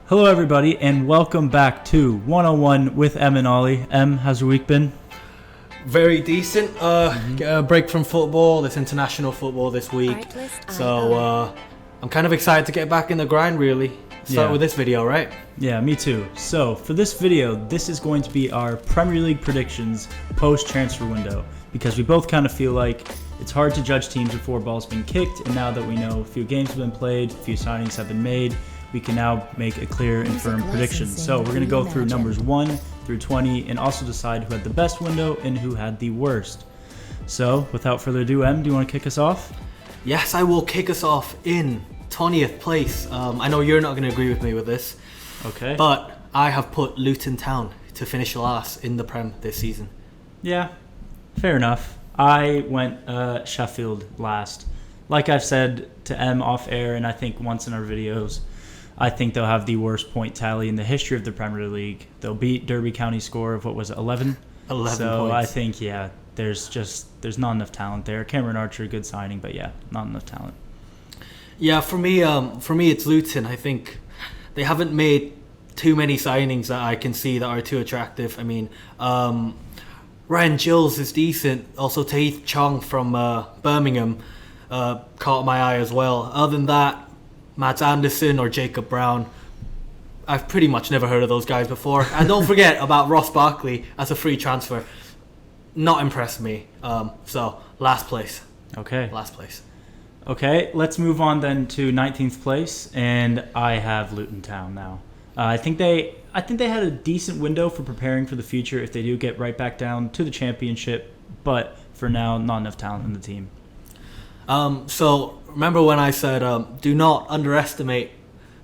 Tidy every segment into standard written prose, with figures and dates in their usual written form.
Hello, everybody, and welcome back to 101 with M and Ollie. M, how's your week been? Very decent. Get a break from football. It's international football this week. So I'm kind of excited to get back in the grind, really. Start with this video, right? Yeah, me too. So for this video, this is going to be our Premier League predictions post-transfer window, because we both kind of feel like it's hard to judge teams before ball's been kicked, and now that we know a few games have been played, a few signings have been made, we can now make a clear and firm prediction. So we're going to go through numbers 1 through 20 and also decide who had the best window and who had the worst. So without further ado, Em, do you want to kick us off? Yes, I will kick us off in 20th place. I know you're not going to agree with me with this. Okay. But I have put Luton Town to finish last in the Prem this season. Yeah, fair enough. I went Sheffield last. Like I've said to M off air, and I think once in our videos, I think they'll have the worst point tally in the history of the Premier League. They'll beat Derby County score of, 11? 11 so points. I think, there's not enough talent there. Cameron Archer, good signing, but not enough talent. Yeah, for me, it's Luton. I think they haven't made too many signings that I can see that are too attractive. I mean, Ryan Gills is decent. Also, Tahith Chong from Birmingham caught my eye as well. Other than that, Matt Anderson or Jacob Brown, I've pretty much never heard of those guys before. And don't forget about Ross Barkley as a free transfer. Not impressed me. So, last place. Okay. Last place. Okay, let's move on then to 19th place, and I have Luton Town now. I think they had a decent window for preparing for the future if they do get right back down to the championship, but for now, not enough talent in the team. So remember when I said do not underestimate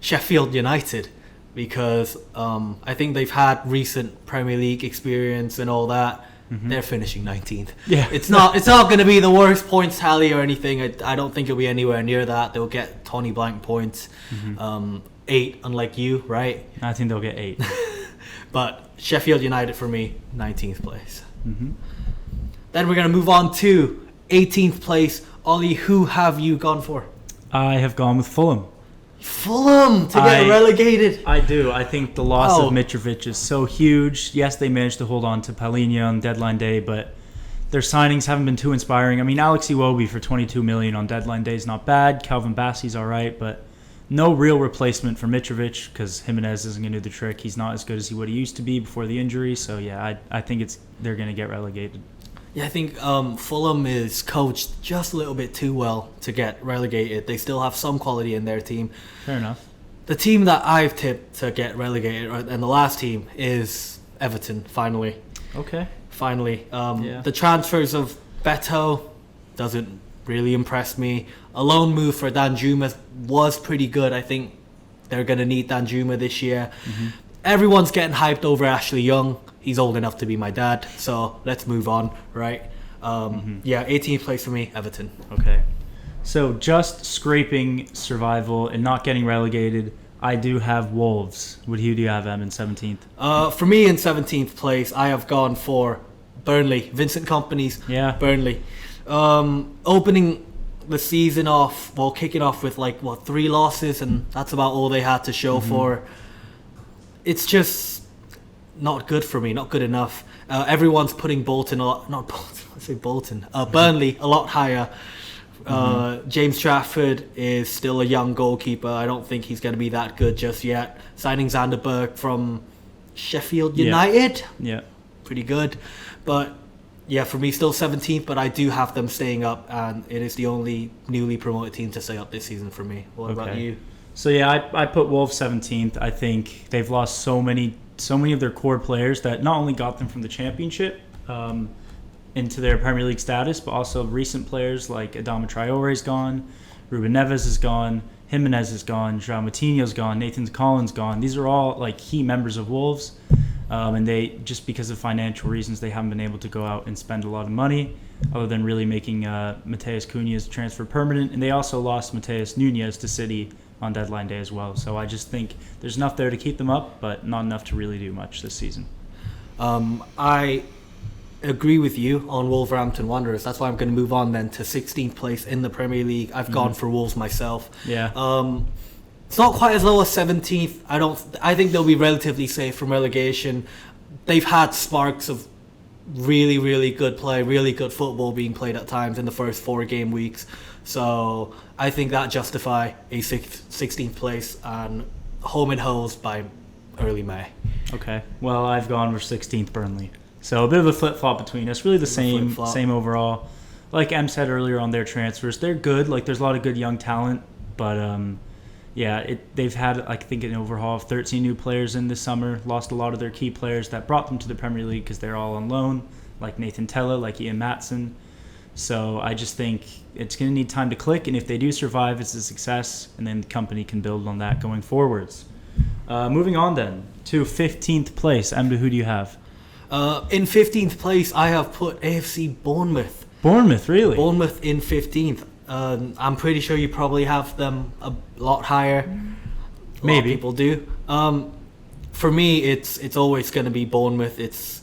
Sheffield United, because I think they've had recent Premier League experience and all that. Mm-hmm. They're finishing 19th. Yeah, it's not going to be the worst points tally or anything. I don't think it'll be anywhere near that. They'll get 20 blank points, 8 unlike you, right? I think they'll get 8. But Sheffield United for me, 19th place. Mm-hmm. Then we're going to move on to 18th place. Ollie, who have you gone for? I have gone with Fulham. Fulham to get relegated. I do. I think the loss of Mitrovic is so huge. Yes, they managed to hold on to Palhinha on deadline day, but their signings haven't been too inspiring. I mean, Alex Iwobi for $22 million on deadline day is not bad. Calvin Bassey's all right, but no real replacement for Mitrovic because Jimenez isn't going to do the trick. He's not as good as he used to be before the injury. So, yeah, I think they're going to get relegated. Yeah, I think Fulham is coached just a little bit too well to get relegated. They still have some quality in their team. Fair enough. The team that I've tipped to get relegated, and the last team, is Everton, finally. Okay. Finally. The transfers of Beto doesn't really impress me. A loan move for Danjuma was pretty good. I think they're going to need Danjuma this year. Mm-hmm. Everyone's getting hyped over Ashley Young. He's old enough to be my dad, so let's move on, right? 18th place for me, Everton. Okay. So just scraping survival and not getting relegated, I do have Wolves. Who do you have, Em, in 17th? For me, in 17th place, I have gone for Burnley. Vincent Kompany's Burnley. Opening the season off, kicking off with 3 losses, and that's about all they had to show for. It's just not good for me, not good enough. Everyone's putting Burnley a lot higher. James Trafford is still a young goalkeeper. I don't think he's going to be that good just yet. Signing Zanderberg from Sheffield United, pretty good. But yeah, for me, still 17th, but I do have them staying up, and it is the only newly promoted team to stay up this season for me. What about you? So yeah, I put Wolves 17th. I think they've lost so many of their core players that not only got them from the championship into their Premier League status, but also recent players like Adama Traore is gone, Ruben Neves is gone, Jimenez is gone, João Moutinho's gone, Nathan Collins gone. These are all key members of Wolves, and they, just because of financial reasons, they haven't been able to go out and spend a lot of money other than really making Mateus Cunha's transfer permanent. And they also lost Mateus Nunes to City on deadline day as well. So I just think there's enough there to keep them up, but not enough to really do much this season. I agree with you on Wolverhampton Wanderers. That's why I'm going to move on then to 16th place in the Premier League. I've gone for Wolves myself. Yeah. It's not quite as low as 17th. I think they'll be relatively safe from relegation. They've had sparks of really, really good play, really good football being played at times in the first 4 game weeks. So I think that justify a 16th place and home and hose by early May. Okay. Well, I've gone for 16th Burnley. So a bit of a flip-flop between us. Really the same overall. Like Em said earlier on their transfers, they're good. Like there's a lot of good young talent, but they've had, I think, an overhaul of 13 new players in this summer. Lost a lot of their key players that brought them to the Premier League because they're all on loan, like Nathan Tella, like Ian Matson. So I just think it's going to need time to click, and if they do survive, it's a success, and then the company can build on that going forwards. Moving on then to 15th place. Emma, who do you have? In 15th place, I have put AFC Bournemouth. Bournemouth, really? Bournemouth in 15th. I'm pretty sure you probably have them a lot higher. Maybe. A lot of people do. For me, it's always going to be Bournemouth. It's,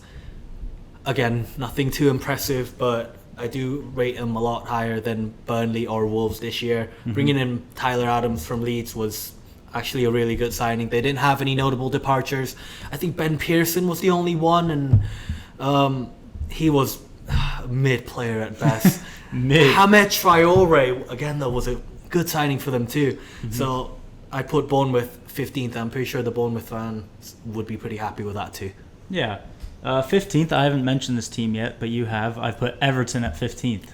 again, nothing too impressive, but I do rate them a lot higher than Burnley or Wolves this year. Mm-hmm. Bringing in Tyler Adams from Leeds was actually a really good signing. They didn't have any notable departures. I think Ben Pearson was the only one, and he was a mid player at best. Hamed Traore, again, though, was a good signing for them too. Mm-hmm. So I put Bournemouth 15th. I'm pretty sure the Bournemouth fans would be pretty happy with that too. Yeah. 15th, I haven't mentioned this team yet, but you have. I've put Everton at 15th.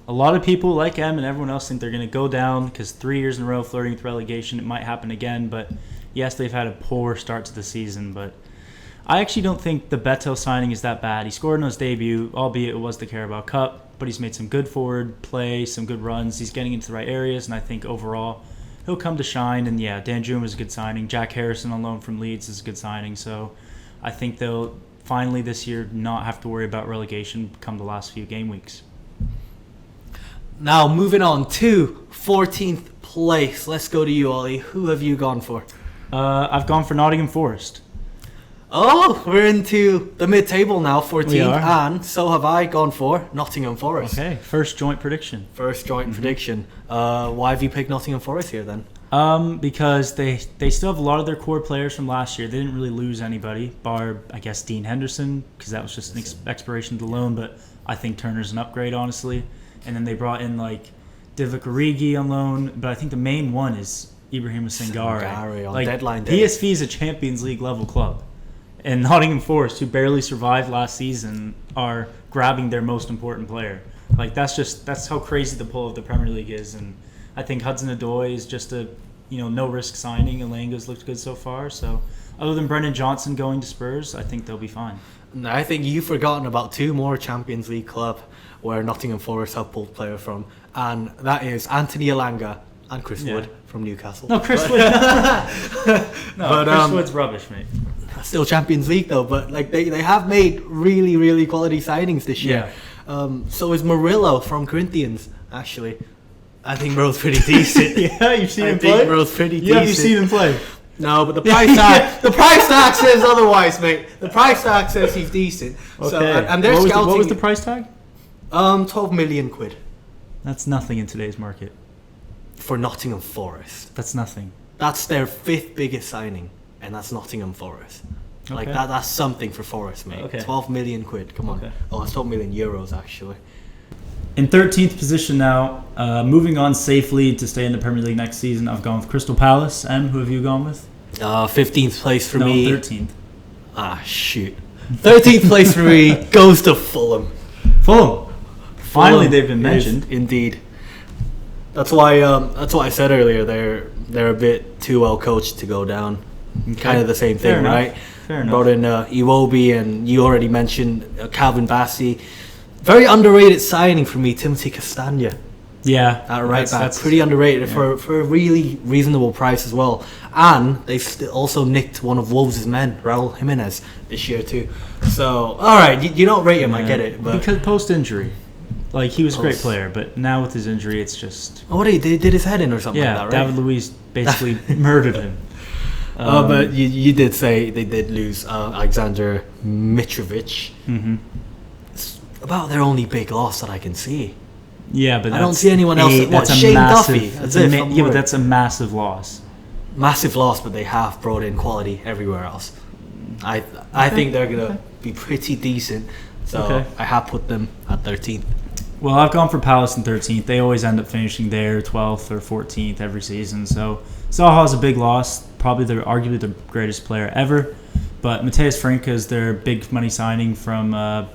A lot of people, like Em and everyone else, think they're going to go down because 3 years in a row flirting with relegation. It might happen again, but yes, they've had a poor start to the season, but I actually don't think the Beto signing is that bad. He scored in his debut, albeit it was the Carabao Cup, but he's made some good forward play, some good runs. He's getting into the right areas, and I think overall he'll come to shine. And yeah, Danjuma is a good signing. Jack Harrison on loan from Leeds is a good signing. So I think they'll finally this year not have to worry about relegation come the last few game weeks. Now moving on to 14th place. Let's go to you, Ollie. Who have you gone for? I've gone for Nottingham Forest. Oh, we're into the mid-table now, 14th, We are. and so have I gone for Nottingham Forest. Okay, first joint prediction. Prediction. Why have you picked Nottingham Forest here then? Because they still have a lot of their core players from last year. They didn't really lose anybody, bar, I guess, Dean Henderson, because that was just an expiration of the loan, but I think Turner's an upgrade, honestly. And then they brought in, like, Divock Origi on loan, but I think the main one is Ibrahima Sangare. On like, deadline day. PSV is a Champions League level club. And Nottingham Forest, who barely survived last season, are grabbing their most important player. Like that's how crazy the pull of the Premier League is. And I think Hudson-Odoi is just a no risk signing. Elanga's looked good so far. So other than Brendan Johnson going to Spurs, I think they'll be fine. I think you've forgotten about 2 more Champions League club where Nottingham Forest have pulled player from, and that is Anthony Elanga and Chris Wood from Newcastle. No, Chris Wood. Chris Wood's rubbish, mate. Still Champions League though, but like they have made really, really quality signings this year. So is Murillo from Corinthians, actually. I think bro's pretty decent. Yeah, you've seen him play? I think bro's pretty decent. Have you seen him play? No, but the price tag says otherwise, mate. The price tag says he's decent. Okay. So, and they're scouting. What was the price tag? 12 million quid. That's nothing in today's market. For Nottingham Forest. That's nothing. That's their 5th biggest signing, and that's Nottingham Forest. Okay. Like that's something for Forest, mate. Okay. 12 million quid. Come on. Okay. Oh, it's 12 million euros actually. In 13th position now, moving on safely to stay in the Premier League next season, I've gone with Crystal Palace. Em, who have you gone with? 15th place for me. 13th. Ah, shoot. 13th place for me goes to Fulham. Fulham. Finally, they've been mentioned. Indeed. That's why I said earlier they're a bit too well coached to go down. Okay. Kind of the same thing, Fair right? enough. Fair enough. Brought in Iwobi, and you already mentioned Calvin Bassey. Very underrated signing for me, Timothy Castagna. Yeah, At right back. That's pretty underrated for a really reasonable price as well. And they've also nicked one of Wolves' men, Raul Jimenez, this year too. So, alright, you don't rate him, I get it. But because post-injury. Like, he was a great player, but now with his injury, it's just... Oh, they did his head in or something like that, right? David Luiz basically murdered him. But you did say they did lose Alexander Mitrovic. Mm-hmm. It's about their only big loss that I can see. Yeah, but I don't see anyone else. Shane Duffy? But that's a massive loss. massive loss, but they have brought in quality everywhere else. I think they're gonna be pretty decent. So I have put them at 13th. Well, I've gone for Palace in 13th. They always end up finishing there 12th or 14th every season. So Zaha's a big loss. Probably arguably the greatest player ever. But Mateus Franca is their big money signing from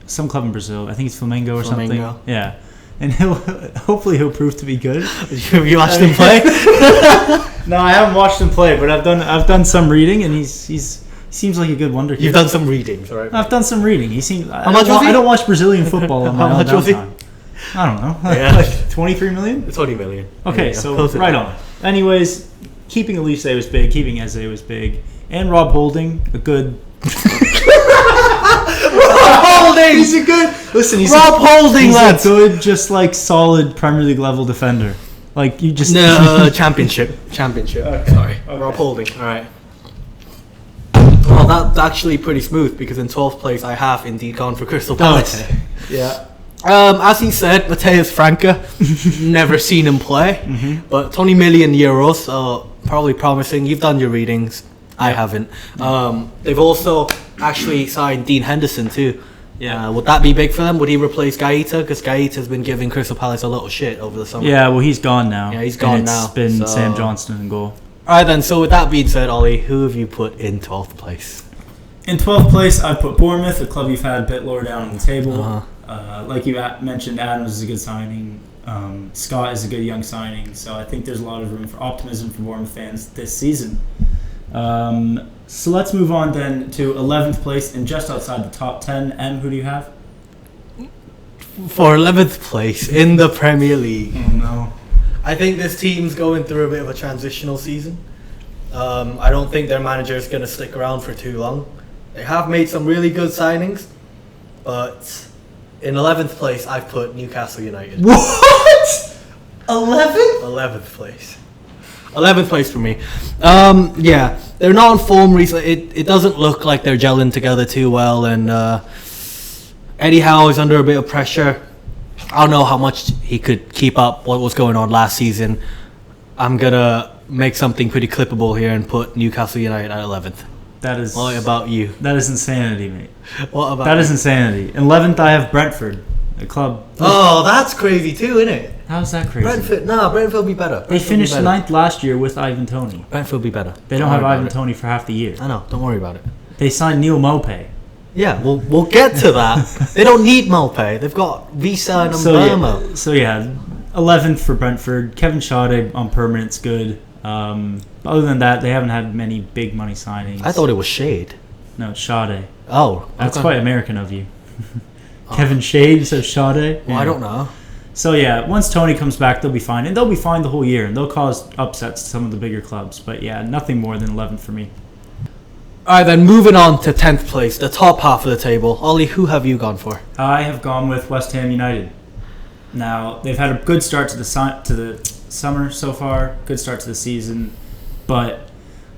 some club in Brazil. I think it's Flamengo or something. Yeah. And hopefully he'll prove to be good. Have you watched him play? No, I haven't watched him play, but I've done some reading, and he seems like a good wonder kid. You've done some reading, right? I've done some reading. He seems. How much was he? I don't watch Brazilian football on my own downtime. I don't know. Yeah. Like 23 million? 20 million. Okay, so right on. Anyways, keeping Elise was big, keeping Eze was big, and Rob Holding, a good. Rob Holding! He's a good. Listen, he's Rob Holding, he's lads. a good, just like solid Premier League level defender. Like you just. No, championship. Okay. Sorry. Rob Holding. All right. Well, that's actually pretty smooth because in 12th place I have indeed gone for Crystal Palace. Yeah. As he said, Mateus Franca, never seen him play, but 20 million euros, probably promising. You've done your readings. I haven't. They've also actually signed Dean Henderson too. Yeah. Would that be big for them? Would he replace Gaeta? Because Gaeta's been giving Crystal Palace a little shit over the summer. Yeah, well, he's gone now. Yeah, he's gone now. It's been Sam Johnston in goal. All right, then. So with that being said, Ollie, who have you put in 12th place? In 12th place, I put Bournemouth, a club you've had a bit lower down on the table. Like you mentioned, Adams is a good signing. Scott is a good young signing. So I think there's a lot of room for optimism for Bournemouth fans this season. So let's move on then to 11th place and just outside the top 10. M, who do you have? For 11th place in the Premier League. Oh, no. I think this team's going through a bit of a transitional season. I don't think their manager is going to stick around for too long. They have made some really good signings, but in 11th place, I've put Newcastle United. What? 11th? 11th place. 11th place for me. Yeah, they're not on form recently. It doesn't look like they're gelling together too well, and Eddie Howe is under a bit of pressure. I don't know how much he could keep up what was going on last season. I'm going to make something pretty clippable here and put Newcastle United at 11th. That is. What about you? That is insanity, mate. What about that? Is insanity. In 11th, I have Brentford, a club. Oh, that's crazy too, isn't it? How's that crazy? Brentford will be better. They finished 9th last year with Ivan Toney. Brentford will be better. They don't have Ivan Toney for half the year. I know. Don't worry about it. They signed Neil Maupay. Yeah, we'll get to that. They don't need Maupay. They've got Visa and Mbama. So yeah, 11th for Brentford. Kevin Schade on permanent's good. Other than that, they haven't had many big money signings. I thought it was Shade. No, it's Schade. Oh, that's quite American of you. Kevin Schade says Schade. Well, I don't know. So yeah, once Tony comes back, they'll be fine, and they'll be fine the whole year, and they'll cause upsets to some of the bigger clubs. But yeah, nothing more than 11th for me. All right, then moving on to 10th place, the top half of the table. Ollie, who have you gone for? I have gone with West Ham United. Now they've had a good start to the summer so far, good start to the season, but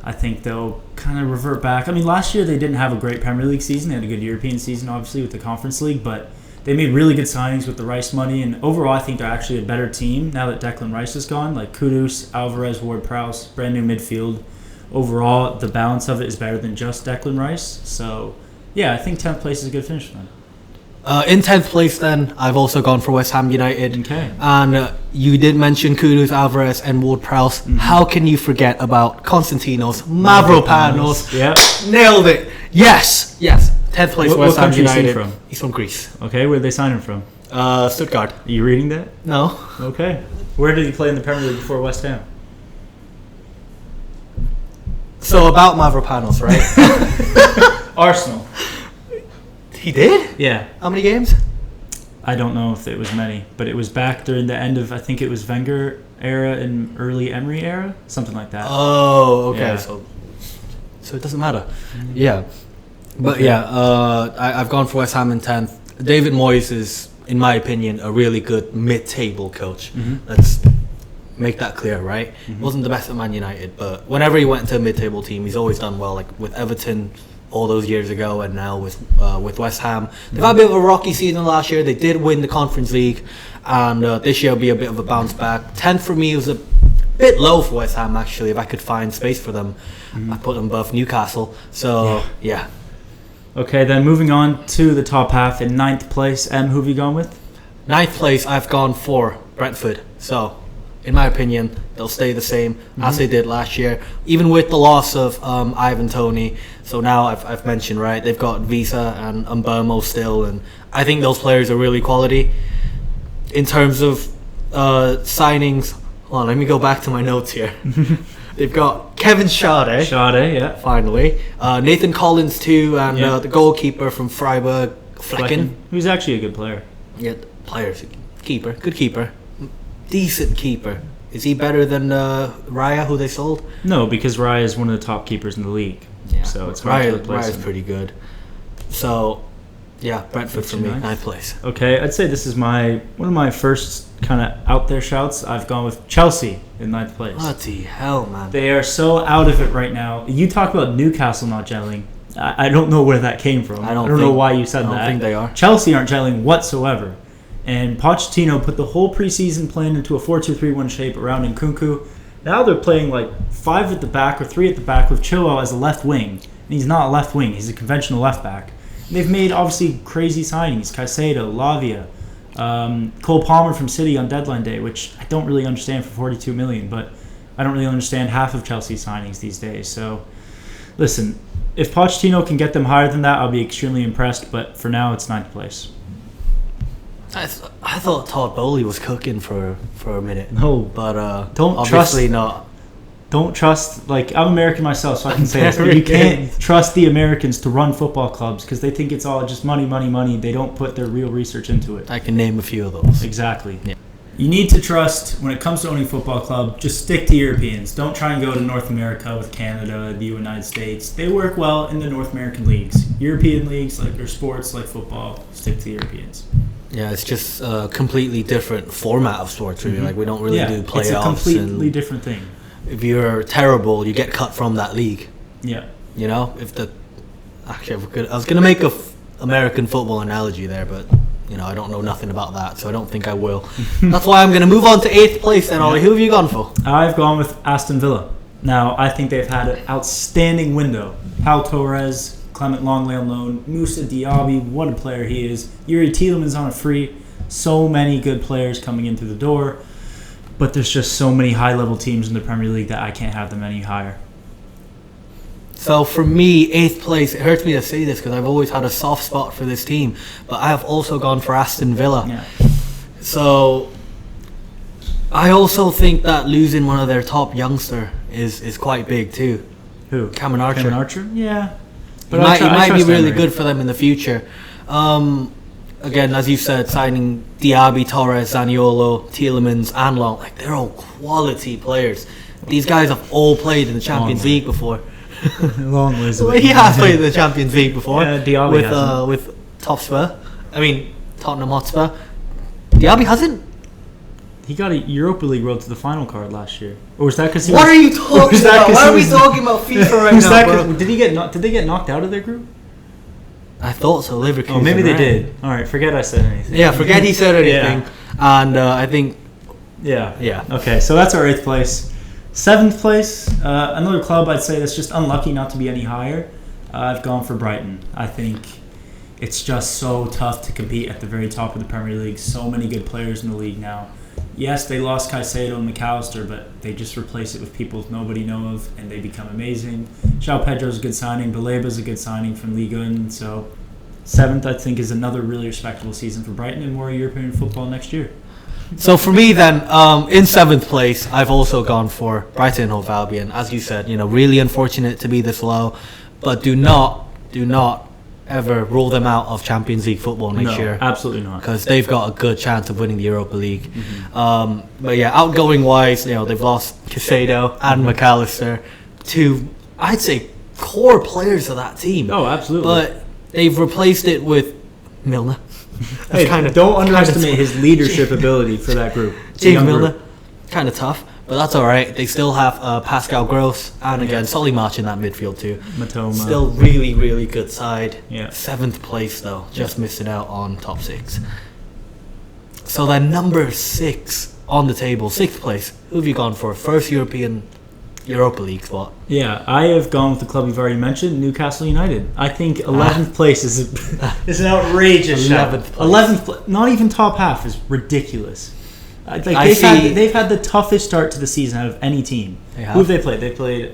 I think they'll kind of revert back. I mean, last year they didn't have a great Premier League season. They had a good European season, obviously, with the Conference League, but they made really good signings with the Rice money, and overall I think they're actually a better team now that Declan Rice is gone. Like Kudus, Alvarez, Ward-Prowse, brand new midfield. Overall, the balance of it is better than just Declan Rice. So, yeah, I think 10th place is a good finish for them. In 10th place, then, I've also gone for West Ham United. Okay. And you did mention Kudus, Alvarez, and Ward-Prowse. Mm-hmm. How can you forget about Konstantinos Mavropanos? Yep. Nailed it. Yes. 10th place, West Ham United. Is he from? He's from Greece. Okay, where did they sign him from? Stuttgart. Are you reading that? No. Okay. Where did he play in the Premier League before West Ham? So about Mavropanos, right? Arsenal. He did? Yeah. How many games? I don't know if it was many, but it was back during the end of, I think it was Wenger era and early Emery era, something like that. Oh, okay. Yeah. So it doesn't matter. Mm-hmm. Yeah. But okay. Yeah, I've gone for West Ham in 10th. David Moyes is, in my opinion, a really good mid-table coach. Mm-hmm. Let's make that clear, right? Mm-hmm. Wasn't the best at Man United, but whenever he went to a mid-table team, he's always done well. Like with Everton all those years ago, and now with West Ham. They've had a bit of a rocky season last year. They did win the Conference League, and this year will be a bit of a bounce back. 10th for me was a bit low for West Ham, actually. If I could find space for them, I put them above Newcastle. So, yeah. Okay, then moving on to the top half in 9th place. Who have you gone with? 9th place, I've gone for Brentford. So, in my opinion, they'll stay the same as they did last year, even with the loss of Ivan Toney. So now I've mentioned, right, they've got Visa and Mbeumo still, and I think those players are really quality. In terms of signings, hold on, let me go back to my notes here. They've got Kevin Schade. Schade, yeah. Finally. Nathan Collins too, and the goalkeeper from Freiburg, Flecken. Who's actually a good player. Yeah, players. Keeper. Good keeper. Decent keeper. Is he better than Raya, who they sold? No, because Raya is one of the top keepers in the league. Yeah. So it's hard to replace Raya's him. pretty good. So, yeah, Brentford for me, 9th place. Okay, I'd say this is one of my first kind of out there shouts. I've gone with Chelsea in 9th place. Bloody hell, man. They are so out of it right now. You talk about Newcastle not gelling. I don't know where that came from. I don't know why you said that. I don't think they are. Chelsea aren't gelling whatsoever. And Pochettino put the whole preseason plan into a 4-2-3-1 shape around Nkunku. Now they're playing like 5 at the back or 3 at the back with Chilwell as a left wing. And he's not a left wing. He's a conventional left back. And they've made obviously crazy signings. Caicedo, Lavia, Cole Palmer from City on deadline day, which I don't really understand for $42 million, but I don't really understand half of Chelsea's signings these days. So, listen, if Pochettino can get them higher than that, I'll be extremely impressed. But for now, it's 9th place. I thought Todd Bowley was cooking for a minute. No, but don't obviously trust. not. Don't trust. Like, I'm American myself, so I can say this. But you can't trust the Americans to run football clubs because they think it's all just money, money, money. They don't put their real research into it. I can name a few of those. Exactly. Yeah. You need to trust, when it comes to owning a football club, just stick to Europeans. Don't try and go to North America with Canada, the United States. They work well in the North American leagues. European leagues, like their sports, like football, stick to the Europeans. Yeah, it's just a completely different format of sports, really. Like, we don't really do playoffs. It's a completely different thing. If you're terrible, you get cut from that league. Yeah. You know? Actually, I was going to make a American football analogy there, but, you know, I don't know nothing about that, so I don't think I will. That's why I'm going to move on to 8th place then, Ollie. Who have you gone for? I've gone with Aston Villa. Now, I think they've had an outstanding window. Pau Torres, Clement Longley on loan, Moussa Diaby, what a player he is. Yuri Tielemans on a free. So many good players coming in through the door. But there's just so many high-level teams in the Premier League that I can't have them any higher. So for me, 8th place, it hurts me to say this because I've always had a soft spot for this team, but I have also gone for Aston Villa. Yeah. So I also think that losing one of their top youngster is quite big too. Who? Cameron Archer. Cameron Archer? Yeah. But he might be really good for them in the future. Again, as you said, signing Diaby, Torres, Zaniolo, Tielemans, and Long, like, they're all quality players. These guys have all played in the Champions League before. Long ways Well, he has played in the Champions League before. Yeah, Diaby with Tottenham Hotspur. Diaby hasn't. He got a Europa League road to the final card last year. Or was that because he What are you talking about? Why are we talking about FIFA right now, bro? Did they get knocked out of their group? I thought so, Liverpool. Oh, maybe they did. All right, forget I said anything. Yeah, forget he said anything. And I think... Yeah. Okay, so that's our 8th place. 7th place, another club I'd say that's just unlucky not to be any higher. I've gone for Brighton. I think it's just so tough to compete at the very top of the Premier League. So many good players in the league now. Yes, they lost Caicedo and McAllister, but they just replace it with people nobody know of, and they become amazing. João Pedro's a good signing. Baleba's a good signing from Ligue 1. So 7th, I think, is another really respectable season for Brighton and more European football next year. So for me then, in 7th place, I've also gone for Brighton and Hove Albion. As you said, really unfortunate to be this low, but do not ever rule them out of Champions League football next year. Absolutely not. Because they've got a good chance of winning the Europa League. But yeah, outgoing wise, they've lost Caicedo and McAllister, two, I'd say, core players of that team. Oh, absolutely. But they've replaced it with Milner. Hey, don't underestimate his leadership ability for that group. James Milner, kind of tough, but that's all right. They still have Pascal Gross and again Solly March in that midfield too. Matoma. Still really, really good side. Yeah. 7th place though, just missing out on top 6. So then number 6, on the table, 6th place. Who have you gone for? First European Europa League spot. Yeah, I have gone with the club you've already mentioned, Newcastle United. I think 11th place is an outrageous 11th shout. place. 11th, not even top half, is ridiculous. Like they've had the toughest start to the season out of any team. Who have they played? They played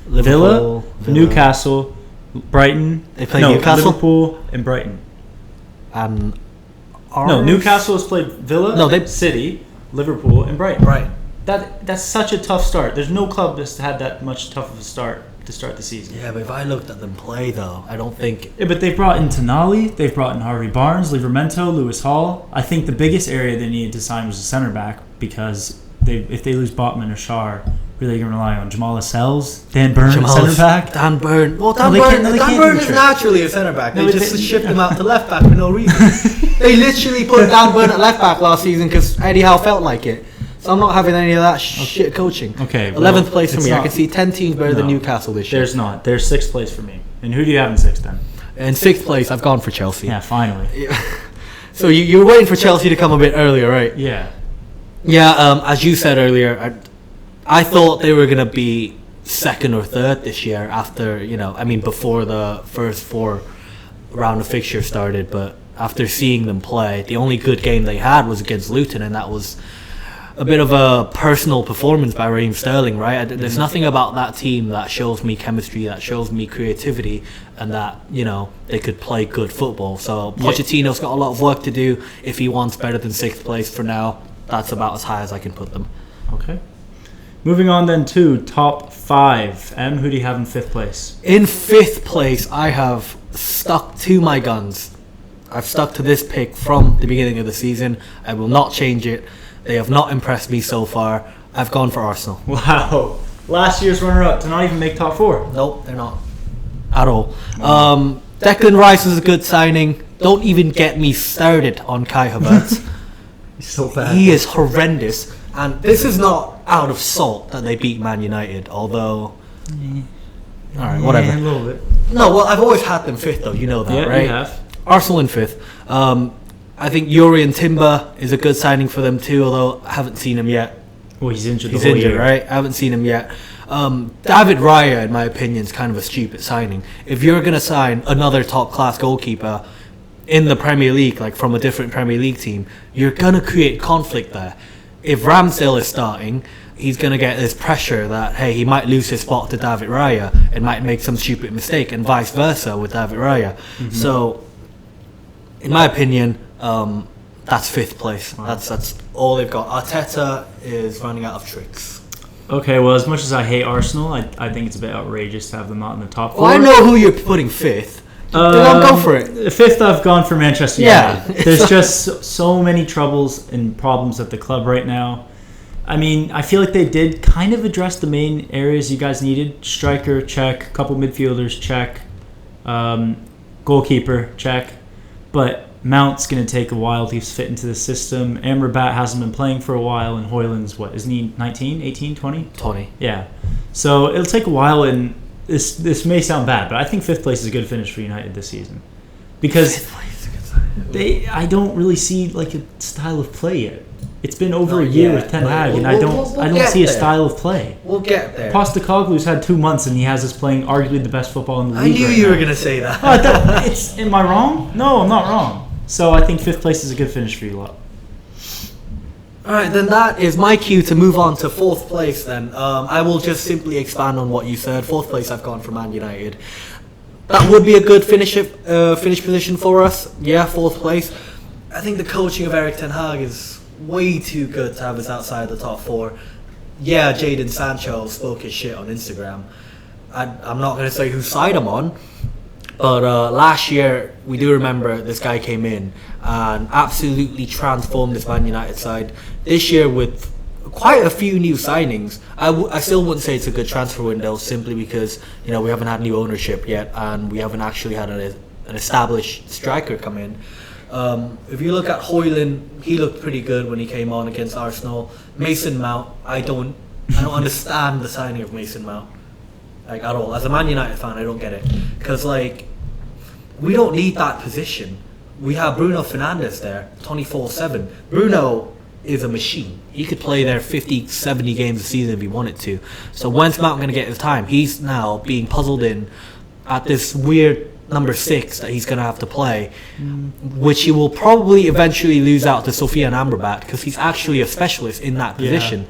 Villa, Newcastle, Brighton. They played Newcastle, Liverpool, and Brighton. And Newcastle has played Villa, City, Liverpool, and Brighton. Right. That's such a tough start. There's no club that's had that much tough of a start to start the season. Yeah, but if I looked at them play, though, I don't think... Yeah, but they've brought in Tonali, they've brought in Harvey Barnes, Livramento, Lewis Hall. I think the biggest area they needed to sign was a centre back because if they lose Botman or Schär, really going to rely on Jamal Lascelles, Dan Burn, centre back. Dan Burn. Well, Dan Burn is naturally a centre back. They just shipped him out to left back for no reason. They literally put Dan Burn at left back last season because Eddie Howe felt like it. So I'm not having any of that shit coaching. Okay. 11th place for me. I can see 10 teams better than Newcastle this year. There's not. There's 6th place for me. And who do you have in 6th then? In 6th place, I've gone for Chelsea. Yeah, finally. So you were waiting for Chelsea to come a bit earlier, right? Yeah. Yeah, as you said earlier, I thought they were going to be 2nd or 3rd this year after, before the first 4 round of fixtures started. But after seeing them play, the only good game they had was against Luton, and that was a bit of a personal performance by Raheem Sterling, right? There's nothing about that team that shows me chemistry, that shows me creativity, and that, they could play good football. So Pochettino's got a lot of work to do if he wants better than 6th place. For now, that's about as high as I can put them. Okay. Moving on then to top 5. Who do you have in 5th place? In 5th place, I have stuck to my guns. I've stuck to this pick from the beginning of the season. I will not change it. They have not impressed me so far. I've gone for Arsenal. Wow. Last year's runner-up to not even make top 4. Nope, they're not. At all. Declan Rice was a good signing. Don't even get me started on Kai Havertz. He's so bad. He is horrendous. And this is not out of salt that they beat Man United, although... Alright, whatever. Yeah, a little bit. No, well, I've always had them 5th, though. You know that, right? Yeah, you have. Arsenal in 5th. I think Yuri Timber is a good signing for them too, although I haven't seen him yet. Well, he's injured. He's injured, right? I haven't seen him yet. David Raya, in my opinion, is kind of a stupid signing. If you're going to sign another top-class goalkeeper in the Premier League, like from a different Premier League team, you're going to create conflict there. If Ramsdale is starting, he's going to get this pressure that, hey, he might lose his spot to David Raya and might make some stupid mistake, and vice versa with David Raya. Mm-hmm. So, in my opinion... that's 5th place. Wow. That's all they've got. Arteta is running out of tricks. Okay, well, as much as I hate Arsenal, I think it's a bit outrageous to have them out in the top 4. Well, I know who you're putting 5th. Go for it. 5th, I've gone for Manchester United. Yeah. There's just so many troubles and problems at the club right now. I mean, I feel like they did kind of address the main areas you guys needed. Striker, check. Couple midfielders, check. Goalkeeper, check. But Mount's going to take a while to fit into the system. Amrabat hasn't been playing for a while, and Højlund's, isn't he 19, 18, 20? 20. Yeah. So it'll take a while, and this may sound bad, but I think 5th place is a good finish for United this season. Because I don't really see like a style of play yet. It's been over a year with Ten Hag, and I don't see a style of play. We'll get there. Postecoglou's had 2 months, and he has us playing arguably the best football in the league. I knew you were going to say that. Am I wrong? No, I'm not wrong. So I think 5th place is a good finish for you lot. Alright, then that is my cue to move on to 4th place then. I will just simply expand on what you said. 4th place, I've gone for Man United. That would be a good finish position for us. Yeah, 4th place. I think the coaching of Erik Ten Hag is way too good to have us outside the top 4. Yeah, Jadon Sancho spoke his shit on Instagram. I'm not going to say whose side I'm on. But last year, we do remember this guy came in and absolutely transformed this Man United side. This year, with quite a few new signings, I still wouldn't say it's a good transfer window simply because we haven't had new ownership yet and we haven't actually had an established striker come in. If you look at Højlund, he looked pretty good when he came on against Arsenal. Mason Mount, I don't understand the signing of Mason Mount. Like, at all. As a Man United fan, I don't get it. Because, we don't need that position. We have Bruno Fernandes there, 24/7. Bruno is a machine. He could play there 50, 70 games a season if he wanted to. So when's Mount going to get his time? He's now being puzzled in at this weird number 6 that he's going to have to play, which he will probably eventually lose out to Sofian Amrabat because he's actually a specialist in that position.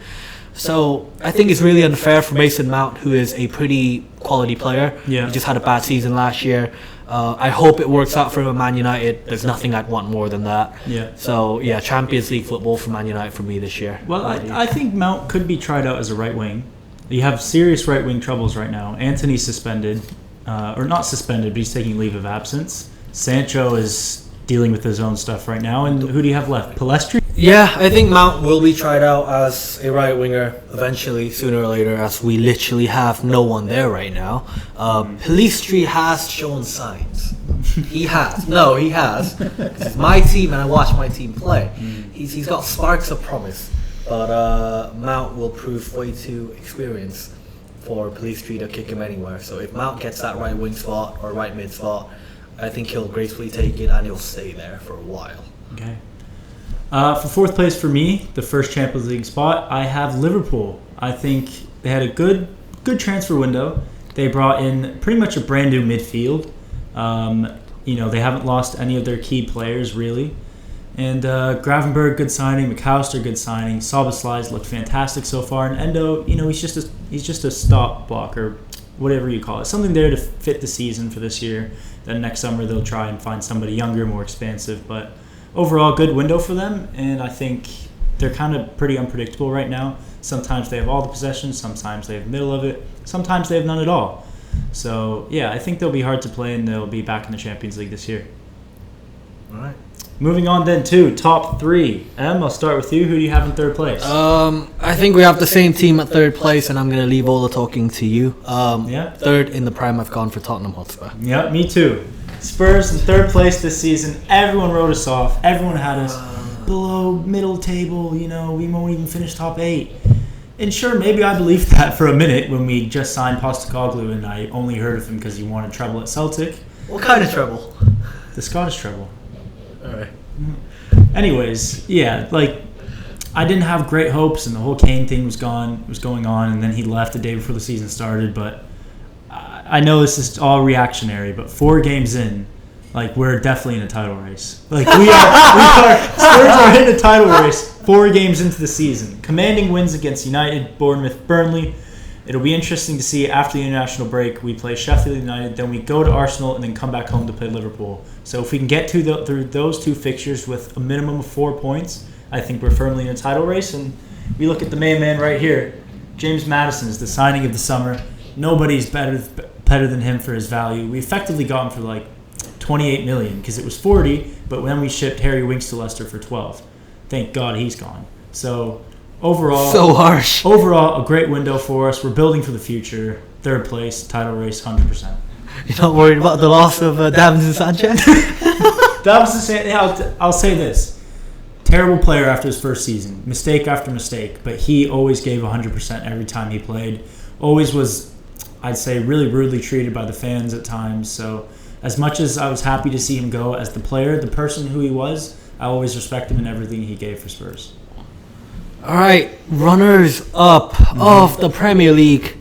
So I think it's really unfair for Mason Mount, who is a pretty quality player. Yeah. He just had a bad season last year. I hope it works out for him at Man United. There's nothing I'd want more than that. Yeah. So, yeah, Champions League football for Man United for me this year. Well, I think Mount could be tried out as a right wing. You have serious right wing troubles right now. Antony's suspended, or not suspended, but he's taking leave of absence. Sancho is dealing with his own stuff right now. And who do you have left? Palestri? Yeah, I think Mount will be tried out as a right winger eventually, sooner or later, as we literally have no one there right now. Palestri has shown signs. He has. No, he has. It's my team, and I watch my team play. He's got sparks of promise, but Mount will prove way too experienced for Palestri to kick him anywhere. So if Mount gets that right wing spot or right mid spot, I think he'll gracefully take it, and he'll stay there for a while. Okay. For fourth place for me, the first Champions League spot, I have Liverpool. I think they had a good transfer window. They brought in pretty much a brand new midfield. They haven't lost any of their key players really. And Gravenberg, good signing. McAllister, good signing. Szoboszlai's looked fantastic so far. And Endo, he's just a stop block or whatever you call it. Something there to fit the season for this year. Then next summer they'll try and find somebody younger, more expansive. But overall, good window for them, and I think they're kind of pretty unpredictable right now. Sometimes they have all the possession, sometimes they have middle of it, sometimes they have none at all. So, yeah, I think they'll be hard to play, and they'll be back in the Champions League this year. All right. Moving on then to top 3. Em, I'll start with you. Who do you have in third place? I think we have the same team at third place, and I'm going to leave all the talking to you. Third in the Prem, I've gone for Tottenham Hotspur. Yeah, me too. Spurs in third place this season. Everyone wrote us off. Everyone had us below middle table. We won't even finish top 8. And sure, maybe I believed that for a minute when we just signed Postecoglou, and I only heard of him because he won a treble at Celtic. What kind of treble? The Scottish treble. All right. Anyways, yeah, I didn't have great hopes, and the whole Kane thing was going on, and then he left the day before the season started. But I know this is all reactionary, but 4 games in, we're definitely in a title race. We are. Spurs are in a title race 4 games into the season. Commanding wins against United, Bournemouth, Burnley. It'll be interesting to see after the international break. We play Sheffield United, then we go to Arsenal, and then come back home to play Liverpool. So if we can get through those 2 fixtures with a minimum of 4 points, I think we're firmly in a title race. And we look at the main man right here. James Maddison is the signing of the summer. Nobody's better than him for his value. We effectively got him for 28 million because it was 40, but then we shipped Harry Winks to Leicester for 12. Thank God he's gone. So overall, so harsh. Overall, a great window for us. We're building for the future. Third place, title race, 100%. You're not worried about the loss of Davinson Sanchez? I'll say this. Terrible player after his first season. Mistake after mistake. But he always gave 100% every time he played. Always was, I'd say, really rudely treated by the fans at times. So as much as I was happy to see him go as the player, the person who he was, I always respect him in everything he gave for Spurs. All right, runners up of the Premier League.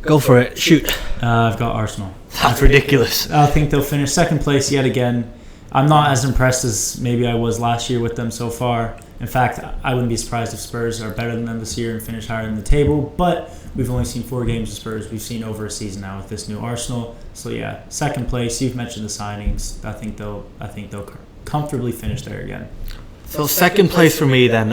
Go for it. Shoot. I've got Arsenal. That's ridiculous. I think they'll finish second place yet again. I'm not as impressed as maybe I was last year with them so far. In fact, I wouldn't be surprised if Spurs are better than them this year and finish higher in the table. But we've only seen 4 games of Spurs. We've seen over a season now with this new Arsenal. So yeah, second place. You've mentioned the signings. I think they'll comfortably finish there again. So second place for me then.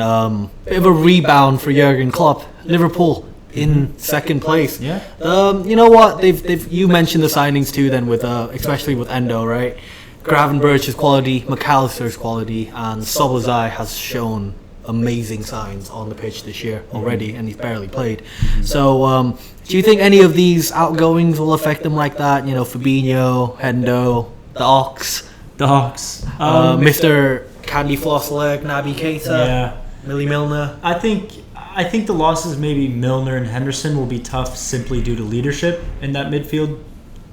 Bit of a rebound for Jurgen Klopp. Liverpool in second place. Yeah. You know what? You mentioned the signings too. Then with especially with Endo, right? Gravenberch's quality, McAllister's quality, and Szoboszlai has shown amazing signs on the pitch this year already, and he's barely played. So, do you think any of these outgoings will affect them like that? Fabinho, Endo, the Ox, Mr. Candy Floss Leg, Naby Keita, Millie Milner. I think the losses, maybe Milner and Henderson, will be tough simply due to leadership in that midfield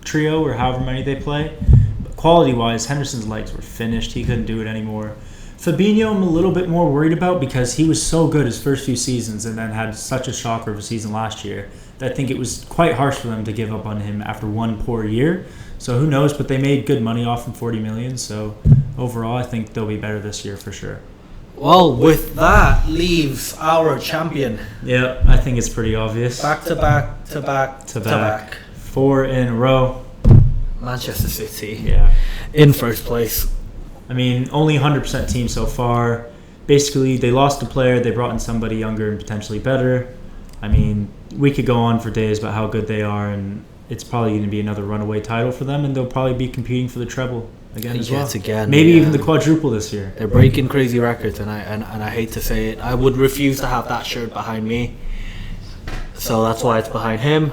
trio or however many they play. But quality-wise, Henderson's legs were finished. He couldn't do it anymore. Fabinho, I'm a little bit more worried about because he was so good his first few seasons and then had such a shocker of a season last year that I think it was quite harsh for them to give up on him after one poor year. So who knows? But they made good money off him, $40 million. So overall, I think they'll be better this year for sure. Well, with that leaves our champion. Yeah, I think it's pretty obvious. Back to back to back to back. 4 in a row. Manchester City. Yeah. In first place. I mean, only 100% team so far. Basically, they lost a player. They brought in somebody younger and potentially better. I mean, we could go on for days about how good they are, and it's probably going to be another runaway title for them, and they'll probably be competing for the treble again as well. Maybe even the quadruple this year. They're breaking crazy records, and I hate to say it. I would refuse to have that shirt behind me. So that's why it's behind him.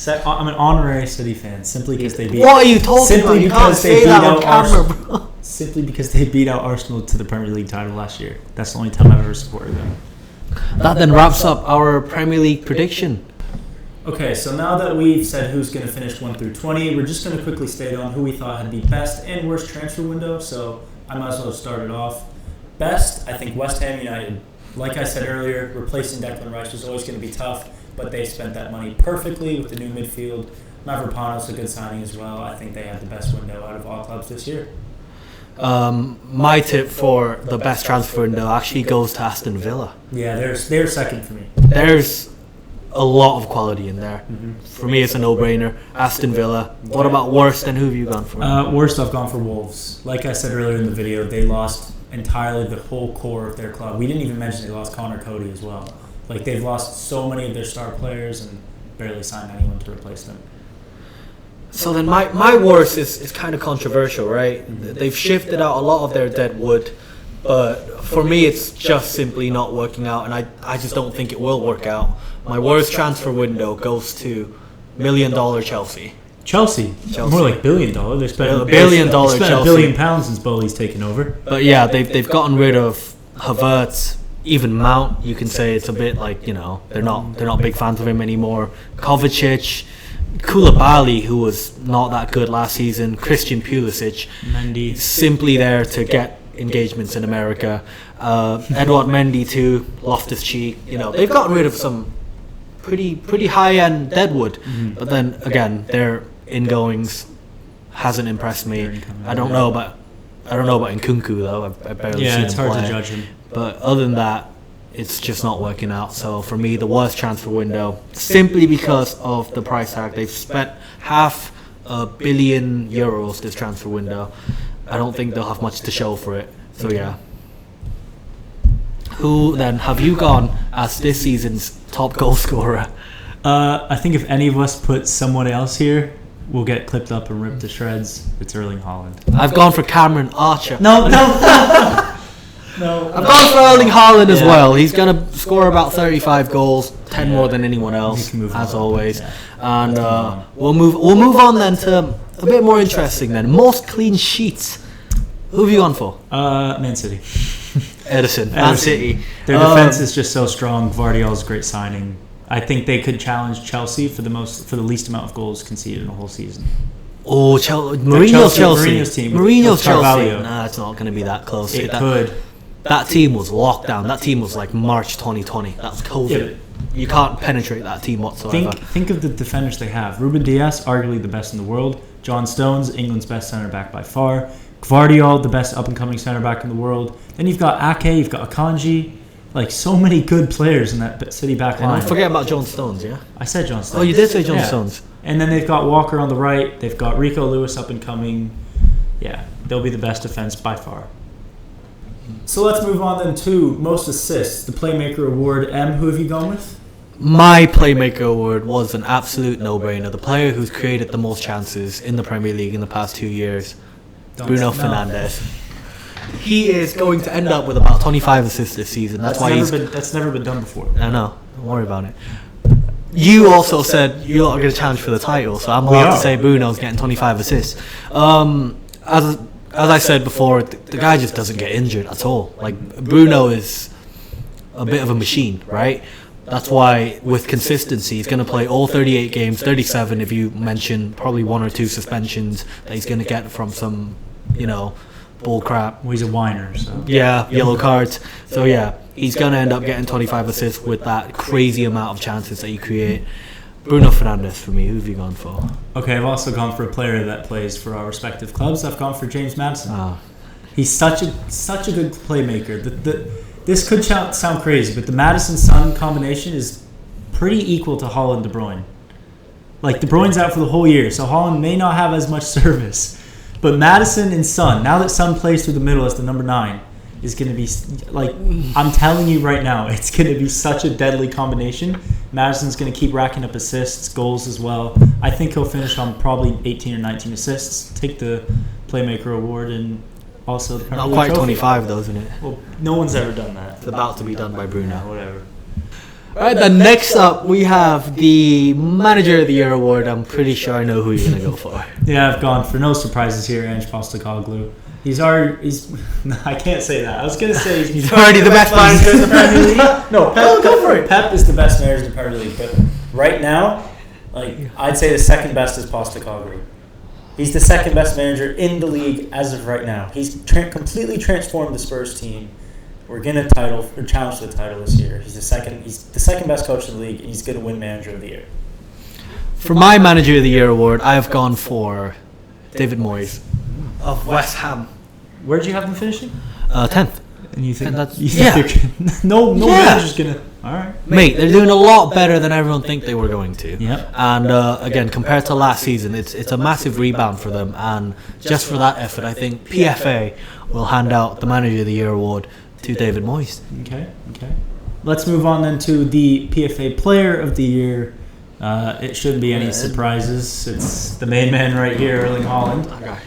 I'm an honorary City fan simply because they beat. What are you talking about? You can't say that on camera, bro. Simply because they beat out Arsenal to the Premier League title last year. That's the only time I've ever supported them. That then wraps up our Premier League prediction. Okay, so now that we've said who's going to finish 1 through 20, we're just going to quickly state on who we thought had the best and worst transfer window. So I might as well start it off. Best, I think West Ham United. Like I said earlier, replacing Declan Rice was always going to be tough, but they spent that money perfectly with the new midfield. Mavropanos, a good signing as well. I think they had the best window out of all clubs this year. My tip for the best transfer window actually goes to Aston Villa. Yeah, they're second for me. There's a lot of quality in there. Mm-hmm. For me, it's a no-brainer. Aston Villa. What about worst, and who have you gone for? Worst, I've gone for Wolves. Like I said earlier in the video, they lost entirely the whole core of their club. We didn't even mention they lost Connor Cody as well. Like, they've lost so many of their star players and barely signed anyone to replace them. So then my worst is kind of controversial, right? They've shifted out a lot of their dead wood, but for me it's just simply not working out, and I just don't think it will work out. My worst transfer window goes to $1 million Chelsea. Chelsea? More like $1 billion. They spent $1 billion Chelsea. $1 billion since Bowley's taken over. But yeah, they've gotten rid of Havertz. Even Mount, you can say it's a bit like, you know, they're not big fans of him anymore. Kovacic, Koulibaly, who was not that good last season, Christian Pulisic, Mendy, simply there to get engagements in America. Edouard Mendy too, Loftus-Cheek. You know, they've gotten rid of some pretty high-end deadwood. Mm-hmm. But then again, their ingoings hasn't impressed me. I don't know about Nkunku though. I've barely seen him play. Yeah, it's hard to judge him. But other than that, it's just not working out. So for me, the worst transfer window, simply because of the price tag. They've spent €500 million this transfer window. I don't think they'll have much to show for it. So yeah. Who then have you gone as this season's top goal scorer? I think if any of us put someone else here, we'll get clipped up and ripped to shreds. It's Erling Haaland. I've gone for Cameron Archer. No. I've gone for Erling Haaland as well. He's going to score about 35 goals, 10 more than anyone else, as always. Yeah. And we'll move on then to a bit more interesting then. Most clean sheets. Who have you gone for? Man City. Edison. Man City. Their defense is just so strong. Gvardiol's a great signing. I think they could challenge Chelsea for the least amount of goals conceded in a whole season. Oh, Mourinho's Chelsea. Mourinho's Chelsea. Nah, it's not going to be that close. It could. That team was locked down. That team was like March 2020. That was COVID. Yeah. You can't penetrate that team whatsoever. Think of the defenders they have. Ruben Dias, arguably the best in the world. John Stones, England's best centre back by far. Gvardiol, the best up-and-coming centre back in the world. Then you've got Ake, you've got Akanji. Like, so many good players in that City back line. Don't forget about John Stones, yeah? I said John Stones. Oh, you did say John Stones. And then they've got Walker on the right. They've got Rico Lewis up-and-coming. Yeah, they'll be the best defense by far. So let's move on then to most assists, the Playmaker Award. M, who have you gone with? My Playmaker Award was an absolute no-brainer. The player who's created the most chances in the Premier League in the past 2 years, Bruno Fernandes. He is going to end up with about 25 assists this season. That's never been done before. I know. Don't worry about it. You also said you're not going to challenge for the title, so I'm allowed to say Bruno's getting 25 assists. As I said before, the guy just doesn't get injured at all. Like, Bruno is a bit of a machine, right? That's why, with consistency, he's going to play all 38 games, 37 if you mention probably 1 or 2 suspensions that he's going to get from some, bull crap. Well, he's a whiner, so. Yeah, yellow cards. So yeah, he's going to end up getting 25 assists with that crazy amount of chances that you create. Bruno Fernandes for me. Who have you gone for? Okay, I've also gone for a player that plays for our respective clubs. I've gone for James Maddison. He's such a good playmaker. This could sound crazy, but the Maddison-Son combination is pretty equal to Haaland De Bruyne. Like, De Bruyne's out for the whole year, so Haaland may not have as much service. But Maddison and Son, now that Son plays through the middle as the number 9, is going to be, like, I'm telling you right now, it's going to be such a deadly combination. Maddison's going to keep racking up assists, goals as well. I think he'll finish on probably 18 or 19 assists, take the Playmaker award, and also the Premier Not League quite trophy. 25 though, isn't it? Well, no one's ever done that. It's about to be done by Bruno. Whatever. Alright, then next up we have the Manager of the Year award. I'm pretty sure I know who you're going to go for. Yeah, I've gone for no surprises here, Ange Postecoglou. I can't say that. I was going to say he's already the best manager in the Premier League. No, go for it. Pep is the best manager in the Premier League, but right now, like, I'd say the second best is Postecoglou. He's the second best manager in the league as of right now. He's completely transformed the Spurs team. We're gonna challenge the title this year. He's the second best coach in the league. And he's gonna win Manager of the Year. For my Manager of the Year award, I have gone for David Moyes of West Ham. Where'd you have them finishing? 10th. And you think that's no manager's gonna. All right, mate, they're doing a lot better than everyone think they were going to. Yep. And again, compared to last season, it's a massive rebound for them. And just for that effort, I think PFA will hand out the Manager of the Year award to David Moyes. Okay. Let's move on then to the PFA Player of the Year. It shouldn't be any surprises. It's the main man right here, Erling Haaland. Okay.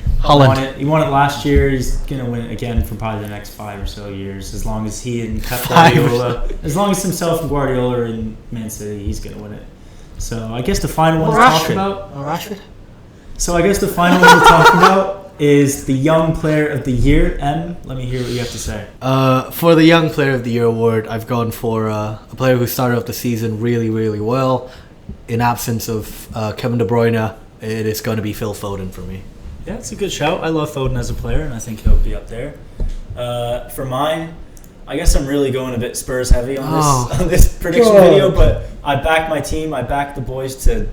He won it last year. He's going to win it again for probably the next 5 or so years. As long as he and Pep Guardiola, as long as himself and Guardiola are in Man City, he's going to win it. So I guess the final one to talk about. Rashford. So I guess the final one to talk about is the Young Player of the Year. M, let me hear what you have to say. For the Young Player of the Year award, I've gone for a player who started off the season really, really well. In absence of Kevin De Bruyne, it is going to be Phil Foden for me. Yeah, it's a good shout. I love Foden as a player, and I think he'll be up there. For mine, I guess I'm really going a bit Spurs heavy on this prediction video, but I back my team. I back the boys to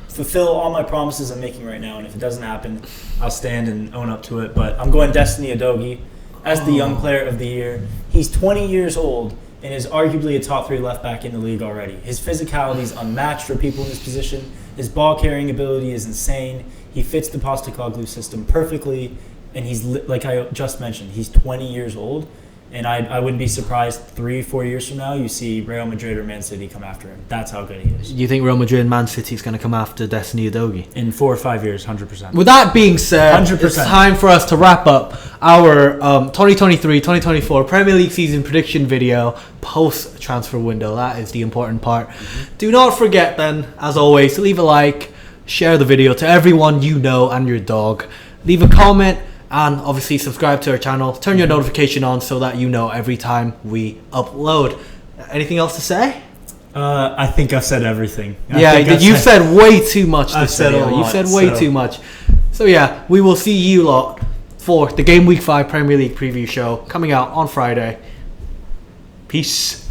fulfill all my promises I'm making right now, and if it doesn't happen, I'll stand and own up to it. But I'm going Destiny Udogie as the Young Player of the Year. He's 20 years old and is arguably a top 3 left back in the league already. His physicality is unmatched for people in his position. His ball carrying ability is insane. He fits the Postecoglou system perfectly, and he's like I just mentioned, he's 20 years old, and I wouldn't be surprised 3-4 years from now you see Real Madrid or Man City come after him. That's how good he is. You think Real Madrid and Man City is going to come after Destiny Udogie? In 4 or 5 years, 100%. With that being said, 100%. It's time for us to wrap up our 2023-2024 Premier League season prediction video post-transfer window. That is the important part. Do not forget then, as always, to leave a like, share the video to everyone you know and your dog. Leave a comment and obviously subscribe to our channel. Turn your notification on so that you know every time we upload. Anything else to say? I think I've said everything. You've said way too much this video. You've said way too much. So yeah, we will see you lot for the Game Week 5 Premier League preview show coming out on Friday. Peace.